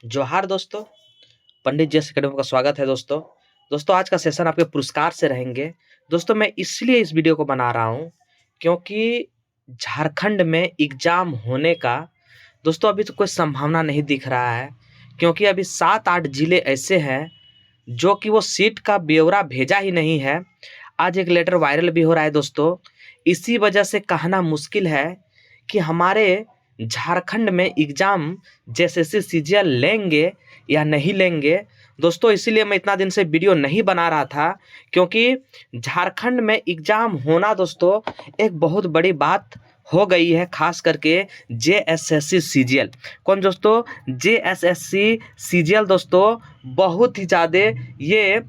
जोहार दोस्तों। पंडित जी एकेडमी का स्वागत है दोस्तों। आज का सेशन आपके पुरस्कार से रहेंगे। दोस्तों मैं इसलिए इस वीडियो को बना रहा हूँ क्योंकि झारखंड में एग्जाम होने का दोस्तों अभी तो कोई संभावना नहीं दिख रहा है, क्योंकि अभी 7-8 जिले ऐसे हैं जो कि वो सीट का ब्यौरा भेजा ही नहीं है। आज एक लेटर वायरल भी हो रहा है दोस्तों। इसी वजह से कहना मुश्किल है कि हमारे झारखंड में एग्जाम जेएसएससी सीजीएल लेंगे या नहीं लेंगे। दोस्तों इसीलिए मैं इतना दिन से वीडियो नहीं बना रहा था, क्योंकि झारखंड में एग्जाम होना दोस्तों एक बहुत बड़ी बात हो गई है, खास करके जेएसएससी सीजीएल। कौन दोस्तों? जेएसएससी सीजीएल दोस्तों बहुत ही ज़्यादा ये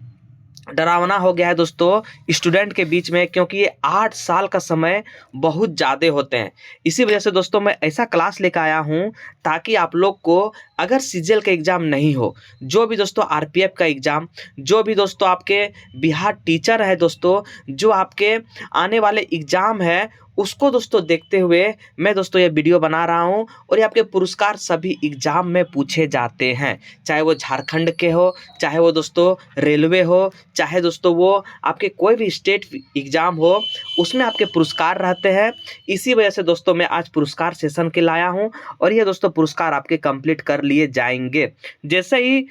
डरावना हो गया है दोस्तों स्टूडेंट के बीच में, क्योंकि ये 8 साल का समय बहुत ज़्यादा होते हैं। इसी वजह से दोस्तों मैं ऐसा क्लास लेकर आया हूँ ताकि आप लोग को अगर सीजीएल का एग्ज़ाम नहीं हो, जो भी दोस्तों आरपीएफ का एग्ज़ाम, जो भी दोस्तों आपके बिहार टीचर है दोस्तों, जो आपके आने वाले एग्ज़ाम है, उसको दोस्तों देखते हुए मैं दोस्तों ये वीडियो बना रहा हूँ। और ये आपके पुरस्कार सभी एग्ज़ाम में पूछे जाते हैं, चाहे वो झारखंड के हो, चाहे वो दोस्तों रेलवे हो, चाहे दोस्तों वो आपके कोई भी स्टेट एग्ज़ाम हो, उसमें आपके पुरस्कार रहते हैं। इसी वजह से दोस्तों मैं आज पुरस्कार सेशन के लाया हूँ और ये दोस्तों पुरस्कार आपके कंप्लीट कर लिए जाएंगे। जैसे ही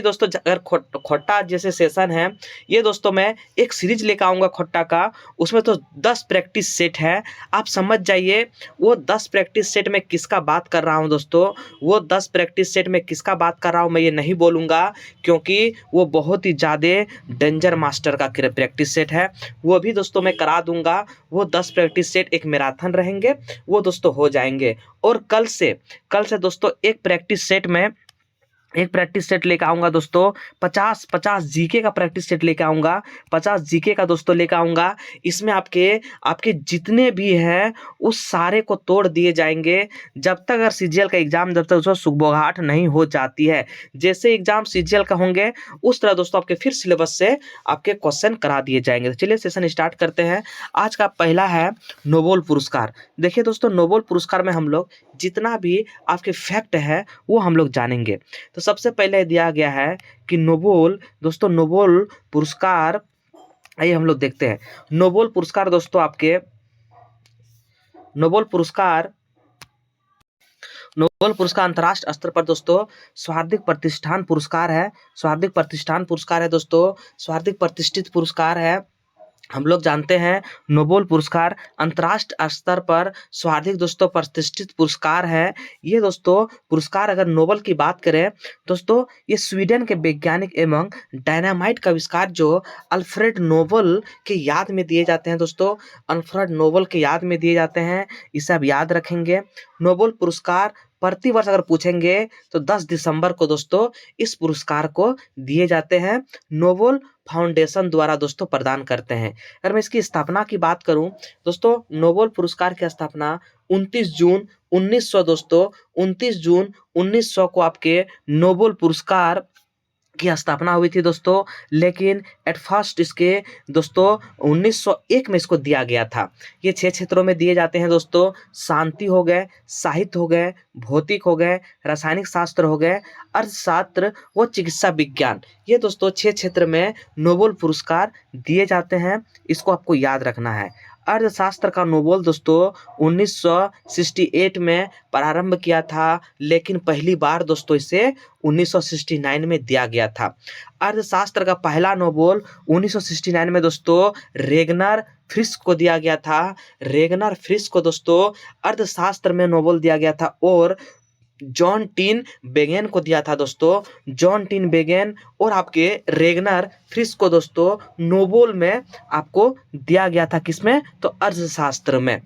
दोस्तों अगर खोट्टा जैसे सेशन है, ये दोस्तों मैं एक सीरीज लेकर आऊँगा खोट्टा का। उसमें तो 10 प्रैक्टिस सेट है, आप समझ जाइए वो 10 प्रैक्टिस सेट में किसका बात कर रहा हूँ दोस्तों। वो 10 प्रैक्टिस सेट में किसका बात कर रहा हूँ मैं ये नहीं बोलूँगा, क्योंकि वो बहुत ही ज़्यादा डेंजर मास्टर का प्रैक्टिस सेट है। वो भी दोस्तों मैं करा दूंगा। वो 10 प्रैक्टिस सेट एक मैराथन रहेंगे, वो दोस्तों हो जाएंगे। और कल से दोस्तों एक प्रैक्टिस सेट लेकर आऊँगा दोस्तों। 50 जीके का प्रैक्टिस सेट लेकर आऊँगा, 50 जीके का दोस्तों लेकर आऊँगा। इसमें आपके जितने भी हैं उस सारे को तोड़ दिए जाएंगे, जब तक अगर सीजीएल का एग्जाम जब तक उसमें सुगबुगाहट नहीं हो जाती है। जैसे एग्जाम सीजीएल का होंगे उस तरह दोस्तों आपके फिर सिलेबस से आपके क्वेश्चन करा दिए जाएंगे। तो चलिए सेशन स्टार्ट करते हैं। आज का पहला है नोबेल पुरस्कार। देखिए दोस्तों नोबेल पुरस्कार में हम लोग जितना भी आपके फैक्ट है वो हम लोग जानेंगे। तो सबसे पहले दिया गया है कि नोबेल पुरस्कार, आइए हम लोग देखते हैं। नोबेल पुरस्कार दोस्तों नोबेल पुरस्कार अंतर्राष्ट्रीय स्तर पर दोस्तों सर्वाधिक प्रतिष्ठान पुरस्कार है। सर्वाधिक प्रतिष्ठित पुरस्कार है। हम लोग जानते हैं नोबेल पुरस्कार अंतर्राष्ट्रीय स्तर पर सर्वाधिक दोस्तों प्रतिष्ठित पुरस्कार है। ये दोस्तों पुरस्कार अगर नोबेल की बात करें दोस्तों, ये स्वीडन के वैज्ञानिक एवं डायनामाइट का आविष्कार जो अल्फ्रेड नोबेल के याद में दिए जाते हैं दोस्तों। अल्फ्रेड नोबेल के याद में दिए जाते हैं, इसे आप याद रखेंगे। नोबेल पुरस्कार प्रतिवर्ष अगर पूछेंगे तो 10 दिसंबर को दोस्तों इस पुरस्कार को दिए जाते हैं। नोबेल फाउंडेशन द्वारा दोस्तों प्रदान करते हैं। अगर मैं इसकी स्थापना की बात करूं दोस्तों, नोबेल पुरस्कार की स्थापना 29 जून 1900 दोस्तों 29 जून 1900 को आपके नोबेल पुरस्कार की स्थापना हुई थी दोस्तों। लेकिन एट फर्स्ट इसके दोस्तों 1901 में इसको दिया गया था। ये 6 क्षेत्रों में दिए जाते हैं दोस्तों। शांति हो गए, साहित्य हो गए, भौतिक हो गए, रासायनिक शास्त्र हो गए, अर्थशास्त्र व चिकित्सा विज्ञान। ये दोस्तों 6 क्षेत्र में नोबेल पुरस्कार दिए जाते हैं, इसको आपको याद रखना है। अर्थशास्त्र का नोबेल दोस्तों 1968 में प्रारंभ किया था, लेकिन पहली बार दोस्तों इसे 1969 में दिया गया था। अर्थशास्त्र का पहला नोबेल 1969 में दोस्तों रेगनर फ्रिस्क को दिया गया था। रेगनर फ्रिस्क को दोस्तों अर्थशास्त्र में नोबेल दिया गया था। और जॉन टीन बेगेन को दिया था दोस्तों। जॉन टीन बेगेन और आपके रेगनर फ्रिस्क को दोस्तों नोबेल में आपको दिया गया था, किसमें? तो अर्थशास्त्र में।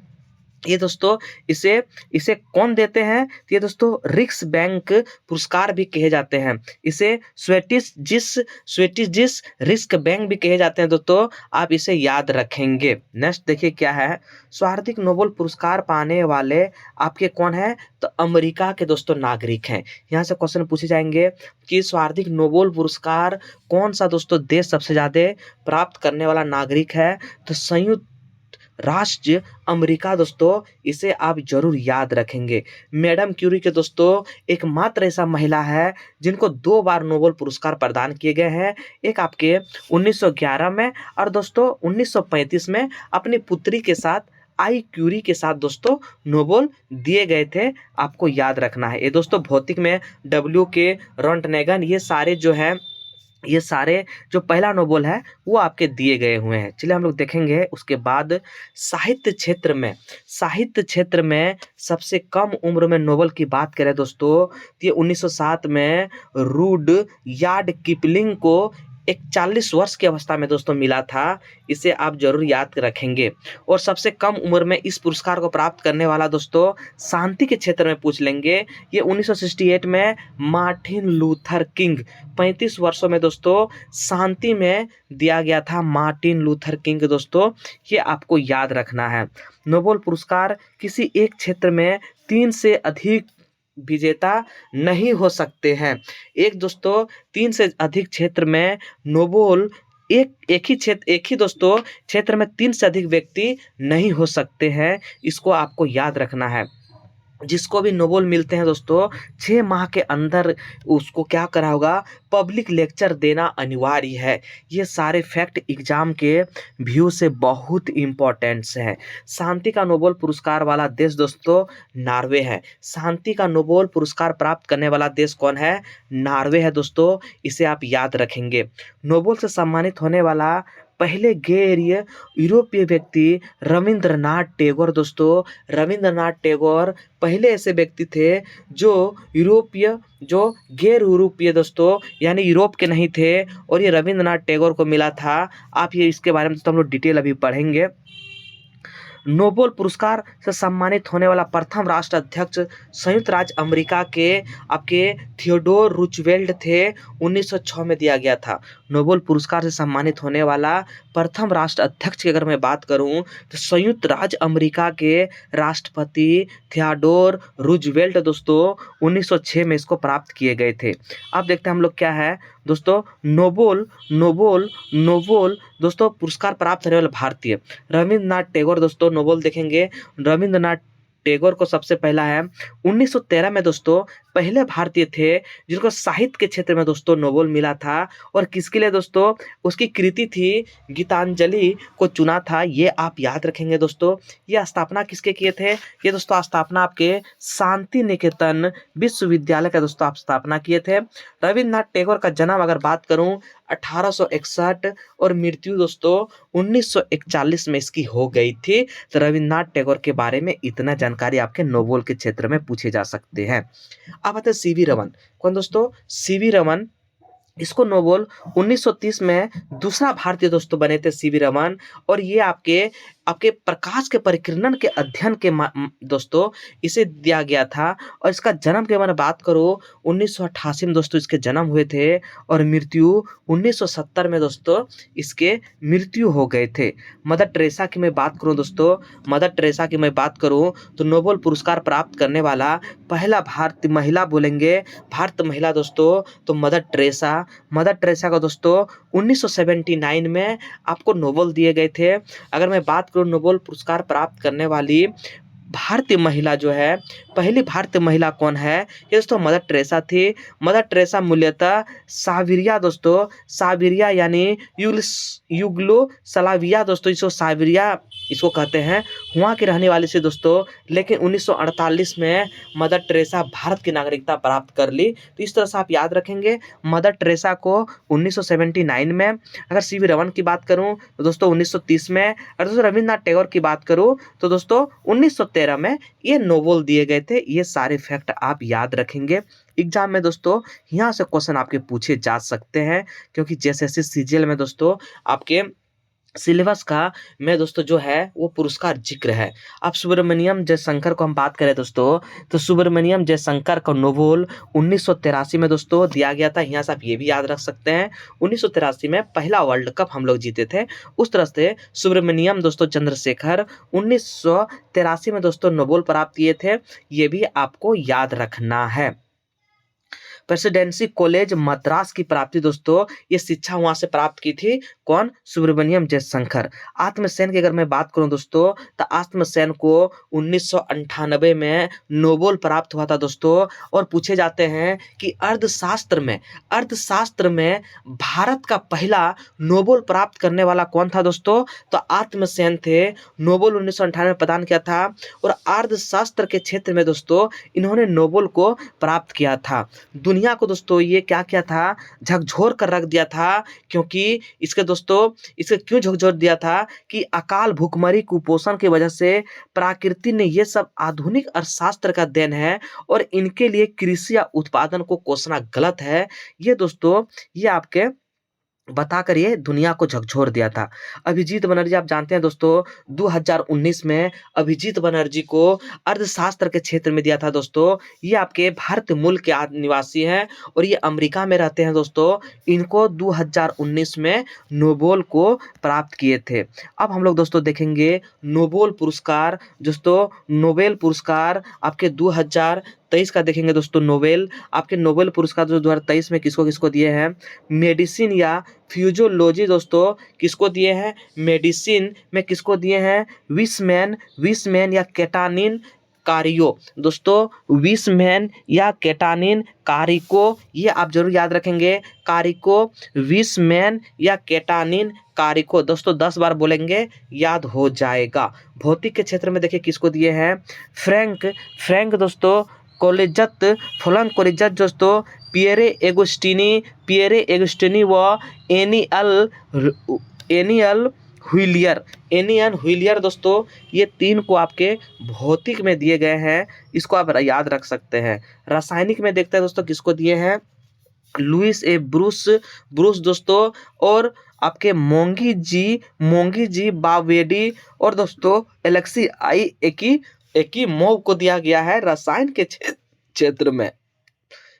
ये दोस्तों इसे कौन देते हैं? ये दोस्तों रिक्स बैंक पुरस्कार भी कहे जाते हैं। इसे स्वेटिश रिस्क बैंक भी कहे जाते हैं दोस्तों, आप इसे याद रखेंगे। नेक्स्ट देखिए क्या है। सर्वाधिक नोबेल पुरस्कार पाने वाले आपके कौन है? तो अमेरिका के दोस्तों नागरिक हैं। यहाँ से क्वेश्चन पूछे जाएंगे कि सर्वाधिक नोबेल पुरस्कार कौन सा दोस्तों देश सबसे ज्यादा प्राप्त करने वाला नागरिक है? तो संयुक्त राष्ट्र अमेरिका दोस्तों, इसे आप जरूर याद रखेंगे। मैडम क्यूरी के दोस्तों एकमात्र ऐसा महिला है जिनको 2 बार नोबेल पुरस्कार प्रदान किए गए हैं। एक आपके 1911 में और दोस्तों 1935 में अपनी पुत्री के साथ आई क्यूरी के साथ दोस्तों नोबेल दिए गए थे। आपको याद रखना है। ये दोस्तों भौतिक में डब्ल्यू के रोंटनेगन, ये सारे जो पहला नोबेल है वो आपके दिए गए हुए हैं। चलिए हम लोग देखेंगे उसके बाद साहित्य क्षेत्र में सबसे कम उम्र में नोबेल की बात करें दोस्तों, तो ये 1907 में रूड यार्ड किपलिंग को 41 वर्ष की अवस्था में दोस्तों मिला था। इसे आप जरूर याद रखेंगे। और सबसे कम उम्र में इस पुरस्कार को प्राप्त करने वाला दोस्तों शांति के क्षेत्र में पूछ लेंगे, ये 1968 में मार्टिन लूथर किंग, 35 वर्षों में दोस्तों शांति में दिया गया था मार्टिन लूथर किंग दोस्तों, ये आपको याद रखना है। नोबेल पुरस्कार किसी एक क्षेत्र में 3 से अधिक विजेता नहीं हो सकते हैं। एक दोस्तों 3 से अधिक क्षेत्र में नोबेल एक ही दोस्तों क्षेत्र में 3 से अधिक व्यक्ति नहीं हो सकते हैं। इसको आपको याद रखना है। जिसको भी नोबेल मिलते हैं दोस्तों 6 माह के अंदर उसको क्या करा होगा, पब्लिक लेक्चर देना अनिवार्य है। ये सारे फैक्ट एग्जाम के व्यू से बहुत इम्पोर्टेंट्स हैं। शांति का नोबेल पुरस्कार वाला देश दोस्तों नॉर्वे है। शांति का नोबेल पुरस्कार प्राप्त करने वाला देश कौन है, नॉर्वे है दोस्तों, इसे आप याद रखेंगे। नोबेल से सम्मानित होने वाला पहले गैर यूरोपीय व्यक्ति रविंद्रनाथ टैगोर दोस्तों, रविंद्रनाथ टैगोर पहले ऐसे व्यक्ति थे जो गैर यूरोपीय दोस्तों यानी यूरोप के नहीं थे, और ये रविंद्रनाथ टैगोर को मिला था। आप ये इसके बारे में दोस्तों हम लोग डिटेल अभी पढ़ेंगे। नोबेल पुरस्कार से सम्मानित होने वाला प्रथम राष्ट्राध्यक्ष संयुक्त राज्य अमेरिका के आपके थियोडोर रूजवेल्ट थे, 1906 में दिया गया था। नोबेल पुरस्कार से सम्मानित होने वाला प्रथम राष्ट्राध्यक्ष की अगर मैं बात करूं तो संयुक्त राज्य अमेरिका के राष्ट्रपति थियोडोर रूजवेल्ट दोस्तों 1906 में इसको प्राप्त किए गए थे। अब देखते हैं हम लोग क्या है दोस्तों, नोबेल दोस्तों पुरस्कार प्राप्त होने वाले भारतीय रविंद्रनाथ टैगोर दोस्तों नोबेल देखेंगे। रविंद्रनाथ टैगोर को सबसे पहला है 1913 में दोस्तों पहले भारतीय थे जिनको साहित्य के क्षेत्र में दोस्तों नोबेल मिला था। और किसके लिए दोस्तों, उसकी कृति थी गीतांजलि को चुना था। ये आप याद रखेंगे दोस्तों। ये स्थापना किसके किए थे, ये दोस्तों स्थापना आपके शांति निकेतन विश्वविद्यालय का दोस्तों आप स्थापना किए थे। रविंद्रनाथ टैगोर का जन्म अगर बात करूं 1861 और मृत्यु दोस्तों 1941 में इसकी हो गई थी। तो रविंद्रनाथ टैगोर के बारे में इतना जानकारी आपके नोबेल के क्षेत्र में पूछे जा सकते हैं। अब आते हैं सीवी रमन। कौन दोस्तों, सीवी रमन, इसको नोबेल 1930 में दूसरा भारतीय दोस्तों बने थे सीवी रमन। और ये आपके प्रकाश के परिकिरण के अध्ययन के दोस्तों इसे दिया गया था। और इसका जन्म की मैं बात करूँ 1988 में दोस्तों इसके जन्म हुए थे, और मृत्यु 1970 में दोस्तों इसके मृत्यु हो गए थे। मदर टेरेसा की मैं बात करूँ दोस्तों, मदर टेरेसा की मैं बात करूँ तो नोबेल पुरस्कार प्राप्त करने वाला पहला भारतीय महिला बोलेंगे, भारतीय महिला दोस्तों तो मदर टेरेसा का दोस्तों 1979 में आपको नोबेल दिए गए थे। अगर मैं बात करूं नोबेल पुरस्कार प्राप्त करने वाली भारतीय महिला जो है, पहली भारतीय महिला कौन है, ये दोस्तों मदर टेरेसा थी। मदर टेरेसा मूल्यतः साइबेरिया दोस्तों, साइबेरिया यानी युगोस्लाविया दोस्तों, इसको साइबेरिया इसको कहते हैं, वहाँ की रहने वाली से दोस्तों। लेकिन 1948 में मदर टेरेसा भारत की नागरिकता प्राप्त कर ली। तो इस तरह से आप याद रखेंगे मदर टेरेसा को 1979 में। अगर सीवी रमन की बात करूं तो दोस्तों 1930 में। और दोस्तों रविंद्रनाथ टैगोर की बात करूं तो दोस्तों 1913 में ये नोबेल दिए गए थे। ये सारे फैक्ट आप याद रखेंगे। एग्जाम में दोस्तों यहाँ से क्वेश्चन आपके पूछे जा सकते हैं, क्योंकि जैसे सीजीएल में दोस्तों आपके सिलेबस का में दोस्तों जो है वो पुरस्कार जिक्र है। अब सुब्रमण्यम जयशंकर को हम बात करें दोस्तों, तो सुब्रमण्यम जयशंकर को नोबेल 1983 में दोस्तों दिया गया था। यहाँ से आप ये भी याद रख सकते हैं 1983 में पहला वर्ल्ड कप हम लोग जीते थे। उस तरह से सुब्रमण्यम दोस्तों चंद्रशेखर 1983 में दोस्तों नोबेल प्राप्त किए थे। ये भी आपको याद रखना है। प्रेसिडेंसी कॉलेज मद्रास की प्राप्ति दोस्तों, ये शिक्षा वहां से प्राप्त की थी कौन? सुब्रमण्यम जयशंकर। आत्मसेन की अगर मैं बात करूं दोस्तों, तो आत्मसेन को 1998 में नोबेल प्राप्त हुआ था दोस्तों। और पूछे जाते हैं कि अर्थशास्त्र में भारत का पहला नोबेल प्राप्त करने वाला कौन था दोस्तों? तो आत्मसेन थे। नोबेल 1998 में प्रदान किया था और अर्थशास्त्र के क्षेत्र में दोस्तों इन्होंने नोबेल को प्राप्त किया था। दुनिया को दोस्तों ये क्या किया था? झकझोर कर रख दिया था। क्योंकि इसके क्यों झकझोर दिया था कि अकाल, भूखमरी, कुपोषण की वजह से प्रकृति ने ये सब आधुनिक अर्थशास्त्र का देन है और इनके लिए कृषि या उत्पादन को कोसना गलत है। ये दोस्तों ये आपके बताकर ये दुनिया को झकझोर दिया था। अभिजीत बनर्जी आप जानते हैं दोस्तों, 2019 में अभिजीत बनर्जी को अर्थशास्त्र के क्षेत्र में दिया था दोस्तों। ये आपके भारत मूल के निवासी हैं और ये अमेरिका में रहते हैं दोस्तों। इनको 2019 में नोबेल को प्राप्त किए थे। अब हम लोग दोस्तों देखेंगे नोबेल पुरस्कार। दोस्तों नोबेल पुरस्कार आपके 2023 का देखेंगे दोस्तों। नोबेल आपके नोबेल पुरस्कार 2023 में किसको किसको दिए हैं? मेडिसिन या फ्यूजोलॉजी दोस्तों किसको दिए हैं? मेडिसिन में किसको दिए हैं? विसमैन या केटानिन कारियो दोस्तों, विसमैन या केटानिन कारिको, ये आप जरूर याद रखेंगे। कारिको, विसमैन या केटानिन कारिको दोस्तों 10 बार बोलेंगे याद हो जाएगा। भौतिक के क्षेत्र में देखिए किसको दिए हैं? फ्रैंक दोस्तों कोलिजत, फ्रैंक कोलिजत दोस्तों, पियरे एगोस्टिनी व एनियल हुइलियर दोस्तों, ये 3 को आपके भौतिक में दिए गए हैं। इसको आप याद रख सकते हैं। रासायनिक में देखते हैं दोस्तों किसको दिए हैं? लुइस ए ब्रूस दोस्तों और आपके मोंगी जी बावेडी और दोस्तों एलेक्सी आई एकीमोव को दिया गया है रसायन के क्षेत्र में।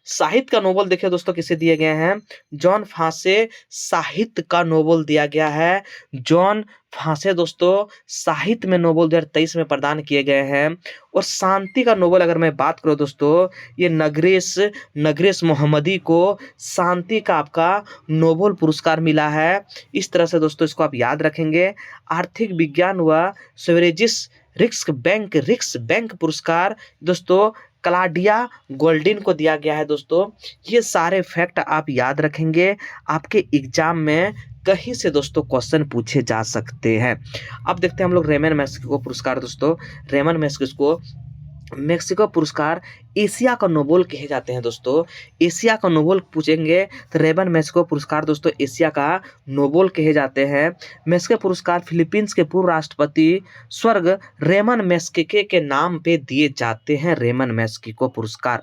साहित्य का नोबेल देखिए दोस्तों किसे दिए गए हैं? जॉन फांसे साहित्य का नोबेल दिया गया है। जॉन फांसे दोस्तों साहित्य में नोबेल 2023 में प्रदान किए गए हैं। और शांति का नोबेल अगर मैं बात करूं दोस्तों, ये नगरेश मोहम्मदी को शांति का आपका नोबेल पुरस्कार मिला है। इस तरह से दोस्तों इसको आप याद रखेंगे। आर्थिक विज्ञान व स्वेरेजिस रिक्स बैंक पुरस्कार दोस्तों क्लाडिया गोल्डिन को दिया गया है दोस्तों। ये सारे फैक्ट आप याद रखेंगे, आपके एग्जाम में कहीं से दोस्तों क्वेश्चन पूछे जा सकते हैं। अब देखते हैं हम लोग रेमन मैग्सेसे पुरस्कार दोस्तों। रेमन मैग्सेसे पुरस्कार एशिया का नोबेल कहे जाते हैं दोस्तों। एशिया का नोबेल पूछेंगे तो रेमन मैग्सेसे पुरस्कार दोस्तों एशिया का नोबेल कहे जाते हैं। मैग्सेसे पुरस्कार फिलीपींस के पूर्व राष्ट्रपति स्वर्ग रेमन मैग्सेसे के नाम पे दिए जाते हैं। रेमन मैग्सेसे पुरस्कार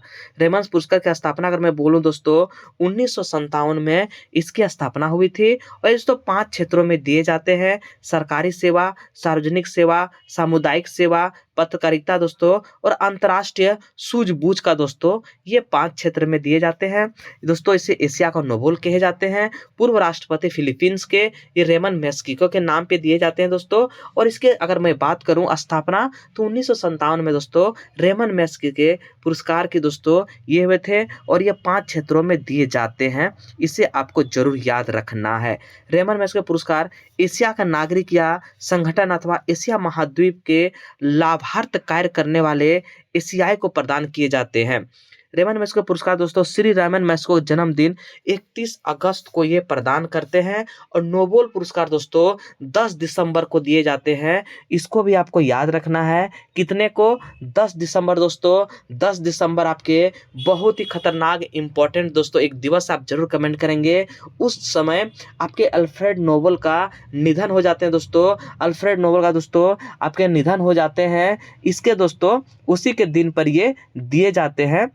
की स्थापना अगर मैं बोलूं दोस्तों 1957 में इसकी स्थापना हुई थी। और दोस्तों 5 क्षेत्रों में दिए जाते हैं: सरकारी सेवा, सार्वजनिक सेवा, सामुदायिक सेवा, पत्रकारिता दोस्तों और अंतर्राष्ट्रीय सूझबूझ का दोस्तों, ये 5 क्षेत्र में दिए जाते हैं दोस्तों। इसे एशिया का नोबेल कहे जाते हैं। पूर्व राष्ट्रपति फिलीपींस के ये रेमन मैग्सेसे के नाम पे दिए जाते हैं दोस्तों। और इसके अगर मैं बात करूं स्थापना तो 1957 में दोस्तों रेमन मैग्सेसे पुरस्कार के दोस्तों ये हुए थे और ये 5 क्षेत्रों में दिए जाते हैं। इसे आपको जरूर याद रखना है। रेमन मैग्सेसे पुरस्कार एशिया का नागरिक या संगठन अथवा एशिया महाद्वीप के लाभार्थ कार्य करने वाले एशियाई को प्रदान किए जाते हैं। रेमन मैग्सेसे पुरस्कार दोस्तों श्री रेमन मैग्सेसे जन्मदिन 31 अगस्त को ये प्रदान करते हैं। और नोबेल पुरस्कार दोस्तों 10 दिसंबर को दिए जाते हैं। इसको भी आपको याद रखना है। कितने को? 10 दिसंबर दोस्तों। 10 दिसंबर आपके बहुत ही खतरनाक इंपॉर्टेंट दोस्तों एक दिवस आप जरूर कमेंट करेंगे। उस समय आपके अल्फ्रेड नोबेल का निधन हो जाते हैं दोस्तों। अल्फ्रेड नोबेल का दोस्तों आपके निधन हो जाते हैं। इसके दोस्तों उसी के दिन पर ये दिए जाते हैं।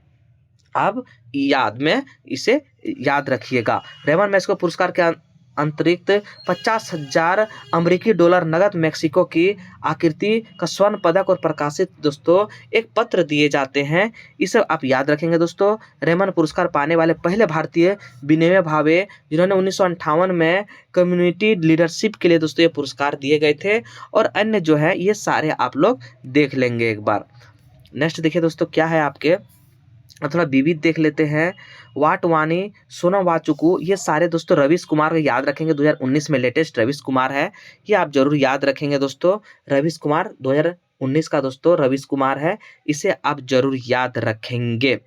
अब याद में इसे याद रखिएगा। रेमन मैग्सेसे पुरस्कार के अंतरिक्त 50,000 अमेरिकी डॉलर नगद मैक्सिको की आकृति का स्वर्ण पदक और प्रकाशित दोस्तों एक पत्र दिए जाते हैं। इसे आप याद रखेंगे दोस्तों। रेमन पुरस्कार पाने वाले पहले भारतीय विनोबा भावे, जिन्होंने 1958 में कम्युनिटी लीडरशिप के लिए दोस्तों ये पुरस्कार दिए गए थे। और अन्य जो है ये सारे आप लोग देख लेंगे एक बार। नेक्स्ट देखिए दोस्तों क्या है आपके थोड़ा विविध देख लेते हैं। वाटवानी, सोनम वाचुकू, ये सारे दोस्तों रवीश कुमार को याद रखेंगे। 2019 में लेटेस्ट रवीश कुमार है, ये आप जरूर याद रखेंगे दोस्तों। रवीश कुमार 2019 का दोस्तों रवीश कुमार है, इसे आप जरूर याद रखेंगे।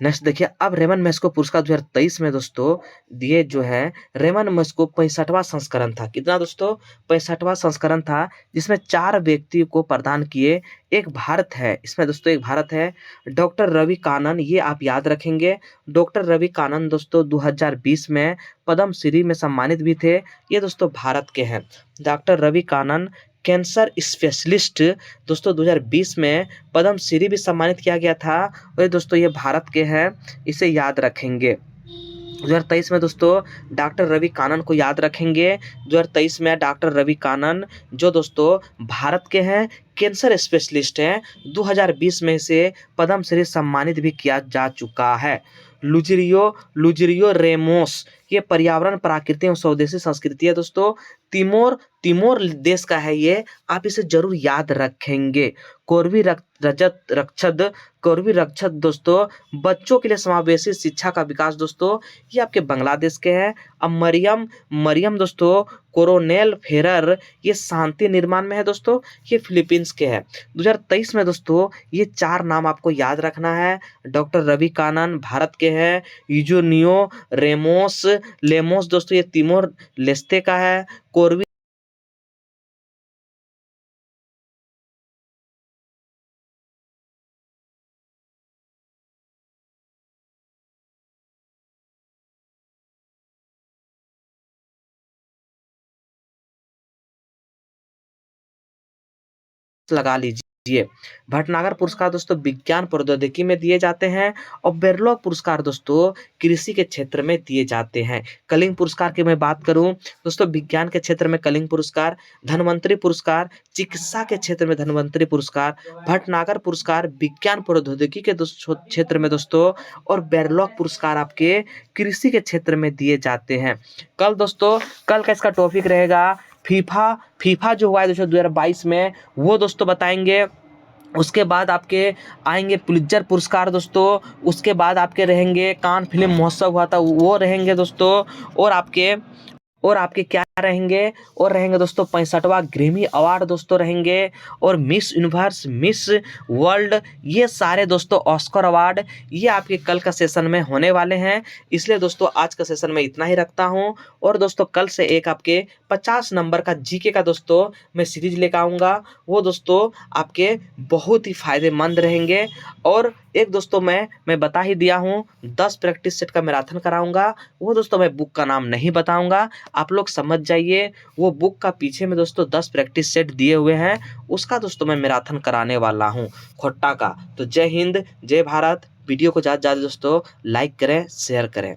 नेक्स्ट देखिए, अब रेमन मैस्को पुरस्कार 2023 में दोस्तों दिए जो है, रेमन मैस्को 65वां संस्करण था। कितना दोस्तों? 65वां संस्करण था, जिसमें 4 व्यक्ति को प्रदान किए। एक भारत है इसमें दोस्तों, एक भारत है। डॉक्टर रवि कानन, ये आप याद रखेंगे। डॉक्टर रवि कानन दोस्तों 2020 में पद्मश्री में सम्मानित भी थे। ये दोस्तों भारत के हैं, डॉक्टर रवि कानन, कैंसर स्पेशलिस्ट दोस्तों 2020 में पद्मश्री भी सम्मानित किया गया था। और दोस्तों ये भारत के हैं, इसे याद रखेंगे। 2023 में दोस्तों डॉक्टर रवि कानन को याद रखेंगे। 2023 में डॉक्टर रवि कानन जो दोस्तों भारत के हैं, कैंसर स्पेशलिस्ट हैं। 2020 में से पद्मश्री सम्मानित भी किया जा चुका है। लुजरियो रेमोस, ये पर्यावरण, प्रकृति एवं स्वदेशी संस्कृति है दोस्तों। तिमोर देश का है ये, आप इसे जरूर याद रखेंगे। कौरवी रक्षद दोस्तों बच्चों के लिए समावेशी शिक्षा का विकास दोस्तों, ये आपके बांग्लादेश के हैं। अब मरियम दोस्तों कोरोनेल फेरर, ये शांति निर्माण में है दोस्तों, ये फिलीपींस के हैं। 2023 में दोस्तों ये 4 नाम आपको याद रखना है। डॉक्टर रवि कानन भारत के हैं, यूजुनियो लेमोस दोस्तों ये तिमोर लेस्ते का है। कोरवी लगा लीजिए। भटनागर पुरस्कार दोस्तों विज्ञान प्रौद्योगिकी में दिए जाते हैं। और बेरलॉग पुरस्कार दोस्तों कृषि के क्षेत्र में दिए जाते हैं। कलिंग पुरस्कार की मैं बात करूं दोस्तों, विज्ञान के क्षेत्र में कलिंग पुरस्कार, धन्वंतरि पुरस्कार चिकित्सा के क्षेत्र में धन्वंतरि पुरस्कार, भटनागर पुरस्कार विज्ञान प्रौद्योगिकी के क्षेत्र में दोस्तों, और बेरलॉग पुरस्कार आपके कृषि के क्षेत्र में दिए जाते हैं। कल का इसका टॉपिक रहेगा फीफा जो हुआ है दोस्तों 2022 में, वो दोस्तों बताएंगे। उसके बाद आपके आएंगे पुलित्जर पुरस्कार दोस्तों। उसके बाद आपके रहेंगे कान फिल्म महोत्सव हुआ था, वो रहेंगे दोस्तों। और आपके क्या रहेंगे? और रहेंगे दोस्तों 65वां ग्रैमी अवार्ड दोस्तों रहेंगे। और मिस यूनिवर्स, मिस वर्ल्ड, ये सारे दोस्तों ऑस्कर अवार्ड, ये आपके कल का सेशन में होने वाले हैं। इसलिए दोस्तों आज का सेशन में इतना ही रखता हूं। और दोस्तों कल से एक आपके 50 नंबर का जीके का दोस्तों मैं सीरीज लेकर आऊँगा। वो दोस्तों आपके बहुत ही फायदेमंद रहेंगे। और एक दोस्तों मैं बता ही दिया हूँ, 10 प्रैक्टिस सेट का मैराथन कराऊंगा। वो दोस्तों मैं बुक का नाम नहीं बताऊंगा, आप लोग समझ जाइए। वो बुक का पीछे में दोस्तों 10 प्रैक्टिस सेट दिए हुए हैं, उसका दोस्तों मैं मैराथन कराने वाला हूँ खोट्टा का। तो जय हिंद, जय भारत। वीडियो को ज़्यादा से ज़्यादा दोस्तों लाइक करें, शेयर करें।